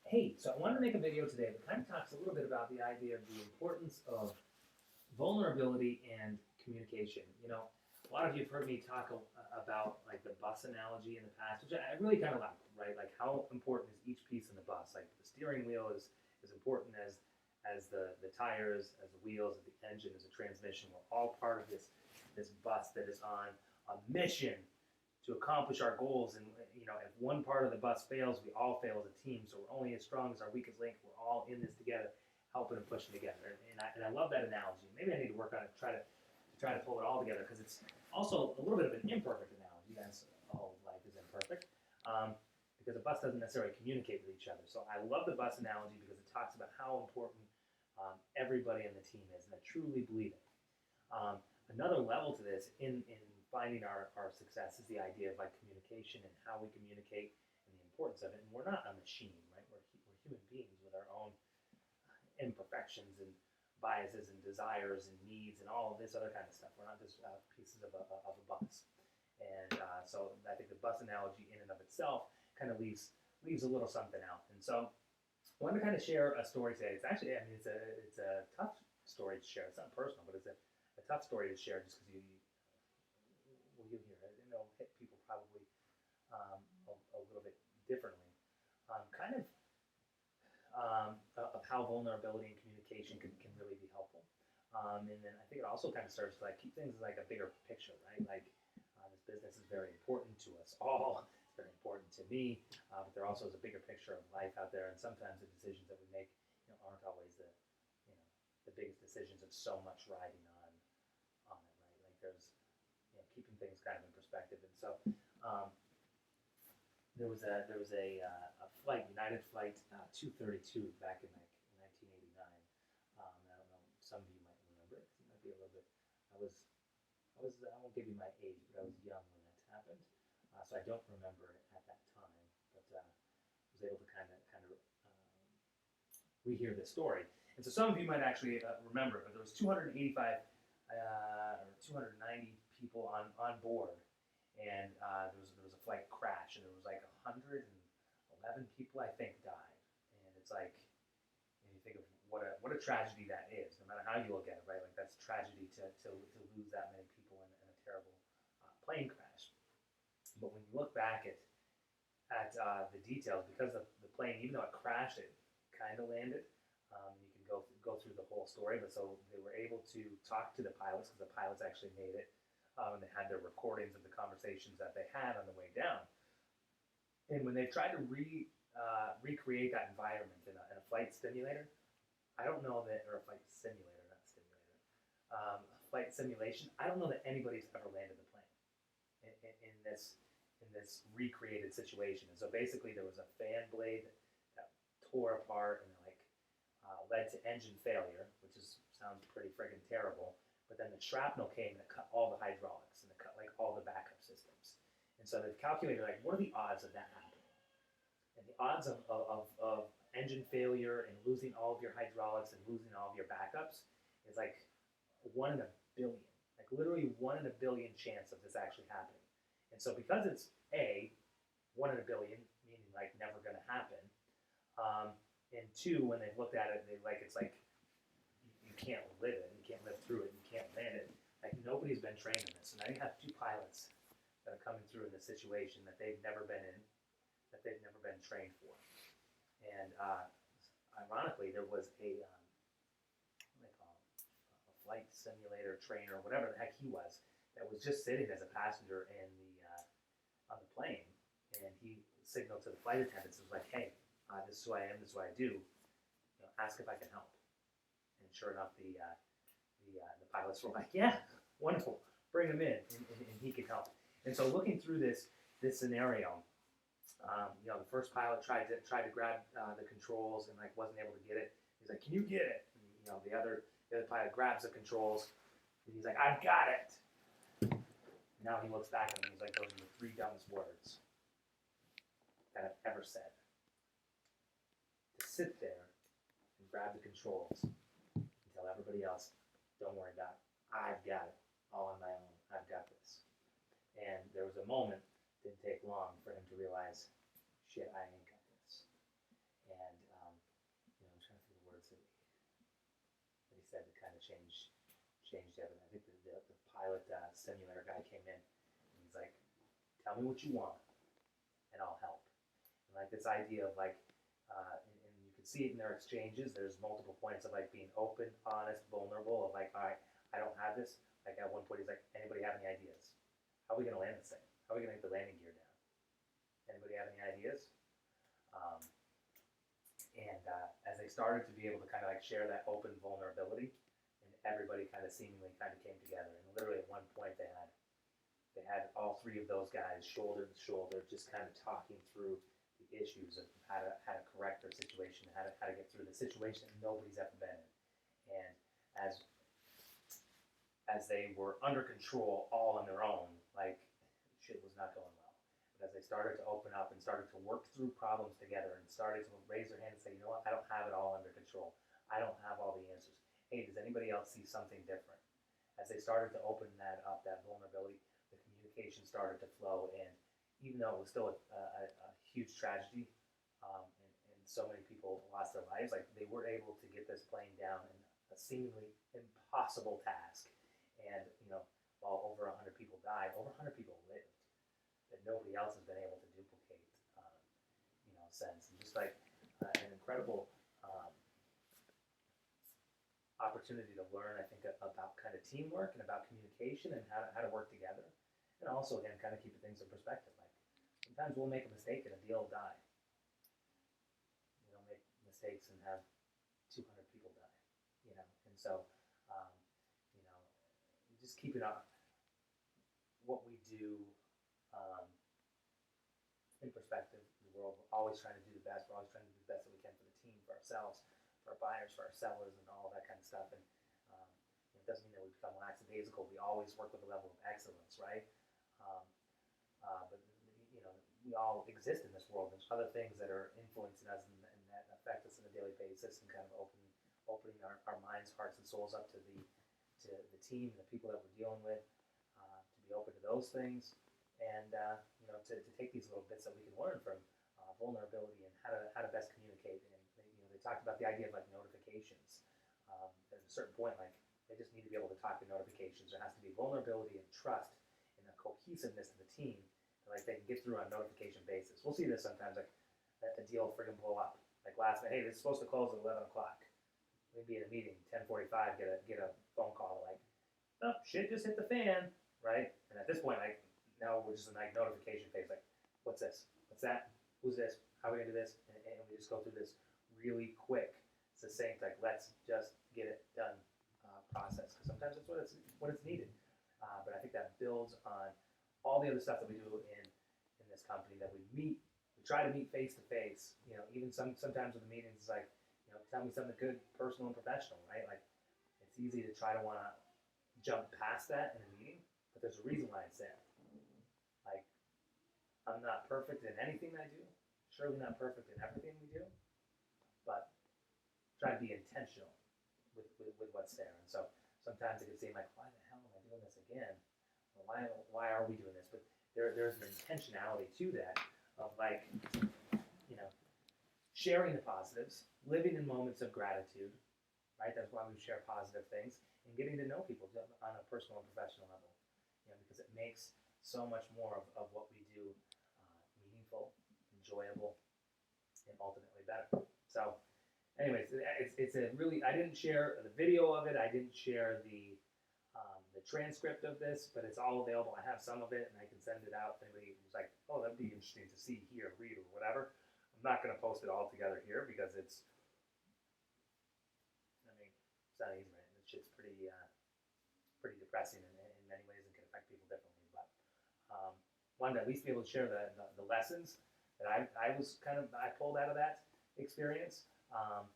Hey, so I wanted to make a video today that kind of talks a little bit about the idea of the importance of vulnerability and communication. A lot of you have heard me talk about like the bus analogy in the past, which I really kind of like, right? Like how important is each piece in the bus? Like the steering wheel is as important as the tires, as the wheels, as the engine, as the transmission. We're all part of this bus that is on a mission to accomplish our goals. And if one part of the bus fails, we all fail as a team. So we're only as strong as our weakest link. We're all in this together, helping and pushing together. And I love that analogy. Maybe I need to work on it, try to pull it all together, because it's also a little bit of an imperfect analogy. That's all life is imperfect. Because a bus doesn't necessarily communicate with each other. So I love the bus analogy because it talks about how important everybody in the team is, and I truly believe it. Another level to this in finding our success is the idea of like communication and how we communicate and the importance of it. And we're not a machine, right? We're human beings with our own imperfections and biases and desires and needs and all of this other kind of stuff. We're not just pieces of a bus. And so I think the bus analogy in and of itself kind of leaves a little something out. And so I wanted to kind of share a story today. It's actually, I mean, it's a tough story to share. It's not personal, but it's a tough story to share just because you'll hear it, and it'll hit people probably a little bit differently. Kind of how vulnerability and communication can really be helpful. And then I think it also kind of serves to like keep things like a bigger picture, right? Like this business is very important to us all. It's very important to me, but there also is a bigger picture of life out there. And sometimes the decisions that we make, aren't always the biggest decisions of so much riding on it, right? Like there's keeping things kind of in perspective. And so there was a flight, United Flight 232, back in like 1989. I don't know, some of you might remember it. It might be a little bit. I won't give you my age, but I was young when that happened, so I don't remember it at that time. But was able to kind of rehear this story. And so some of you might actually remember it, but there was 285 or 290 people on board, and there was a flight crash, and there was like 111 people I think died, and it's like, and you think of what a tragedy that is. No matter how you look at it, right? Like that's tragedy to lose that many people in a terrible plane crash. But when you look back at the details, because the plane, even though it crashed, it kind of landed. You can go through the whole story, but so they were able to talk to the pilots, because the pilots actually made it, and they had their recordings of the conversations that they had on the way down. And when they tried to recreate that environment in a flight simulator, I don't know that, or a flight simulator, not stimulator, flight simulation, I don't know that anybody's ever landed the plane in this recreated situation. And so basically there was a fan blade that tore apart and like led to engine failure, which sounds pretty friggin' terrible. But then the shrapnel came and it cut all the hydraulics and it cut like all the backup systems. And so they've calculated like what are the odds of that happening? And the odds of engine failure and losing all of your hydraulics and losing all of your backups is like 1 in a billion. Like literally 1 in a billion chance of this actually happening. And so because it's 1 in a billion, meaning like never going to happen, and 2, when they've looked at it, it's like you can't live it, you can't live through it, you can't land it. Like nobody's been trained in this. And now you have 2 pilots that are coming through in this situation that they've never been in, that they've never been trained for. And ironically, there was a what do they call him? A flight simulator trainer, whatever the heck he was, that was just sitting as a passenger in on the plane, and he signaled to the flight attendants, was like, "Hey, this is who I am. This is what I do. Ask if I can help." And sure enough, the pilots were like, "Yeah, wonderful, bring him in, and he can help." And so, looking through this scenario, the first pilot tried to grab the controls and like wasn't able to get it. He's like, "Can you get it?" And, the other pilot grabs the controls, and he's like, "I've got it." Now he looks back at me. He's like, "Those are the 3 dumbest words that I've ever said. To sit there and grab the controls and tell everybody else, don't worry about it. I've got it all on my own. I've got this." And there was a moment, didn't take long for him to realize, shit, I ain't got this. And was it that he said that kind of changed everything. I think the pilot simulator guy came in and he's like, "Tell me what you want, and I'll help." And like this idea of like, and you can see it in their exchanges. There's multiple points of like being open, honest, vulnerable. Of like, all right, I don't have this. Like at one point, he's like, "Anybody have any ideas? How are we gonna land this thing? How are we gonna get the landing gear down? Anybody have any ideas?" Um, and as they started to be able to kind of like share that open vulnerability, and everybody kind of seemingly kind of came together. And literally at one point, they had all three of those guys shoulder to shoulder, just kind of talking through the issues of how to correct their situation, how to get through the situation that nobody's ever been in. And as they were under control all on their own, like shit was not going well. But as they started to open up and started to work through problems together and started to raise their hand and say, "You know what, I don't have it all under control. I don't have all the answers. Hey, does anybody else see something different?" As they started to open that up, that vulnerability, the communication started to flow. And even though it was still a huge tragedy, and so many people lost their lives, like they were able to get this plane down in a seemingly impossible task. And while over 100 people died, over 100 people lived that nobody else has been able to duplicate, since. And just like an incredible opportunity to learn, I think, about kind of teamwork and about communication and how to work together. And also, again, kind of keeping things in perspective. Like sometimes we'll make a mistake and a deal will die. We don't make mistakes and have 200 people die. And so, um, you know, just keeping up what we do in perspective. The world, we're always trying to do the best. We're always trying to do the best that we can for the team, for ourselves, for our buyers, for our sellers, and all that kind of stuff. And it doesn't mean that we become lackadaisical. We always work with a level of excellence, right? Um, but we all exist in this world. There's other things that are influencing us and that affect us on a daily basis, and kind of opening our minds, hearts, and souls up to the team, the people that we're dealing with, to be open to those things, and to take these little bits that we can learn from vulnerability and how to best communicate. And they talked about the idea of like notifications. At a certain point, like they just need to be able to talk to notifications. There has to be vulnerability and trust and a cohesiveness to the team that like they can get through on a notification basis. We'll see this sometimes, like a deal friggin' blow up. Like last night, hey, this is supposed to close at 11 o'clock. We'd be in a meeting, 10:45, get a phone call like, "Oh, shit just hit the fan," right? And at this point, like now we're just in like notification phase. Like, what's this? What's that? Who's this? How are we gonna do this? And we just go through this really quick, succinct, like let's just get it done process. Because sometimes that's what it's needed. But I think that builds on all the other stuff that we do in this company, that we try to meet face to face. Even sometimes with the meetings, it's like, tell me something good, personal and professional, right? Like it's easy to try to want to jump past that in a meeting, but there's a reason why it's there. Like I'm not perfect in anything I do, surely not perfect in everything we do, but try to be intentional with what's there. And so sometimes it can seem like, why the hell am I doing this again? Or why are we doing this? But there's an intentionality to that of like, sharing the positives, living in moments of gratitude, right? That's why we share positive things, and getting to know people on a personal and professional level, because it makes so much more of what we do meaningful, enjoyable, and ultimately better. So anyways, it's a really, I didn't share the video of it, I didn't share the transcript of this, but it's all available. I have some of it, and I can send it out if anybody was like, oh, that'd be interesting to see, hear, read, or whatever. I'm not going to post it all together here because it's not easy, right? This shit's pretty depressing in many ways and can affect people differently. But wanted to at least be able to share the lessons that I pulled out of that experience, and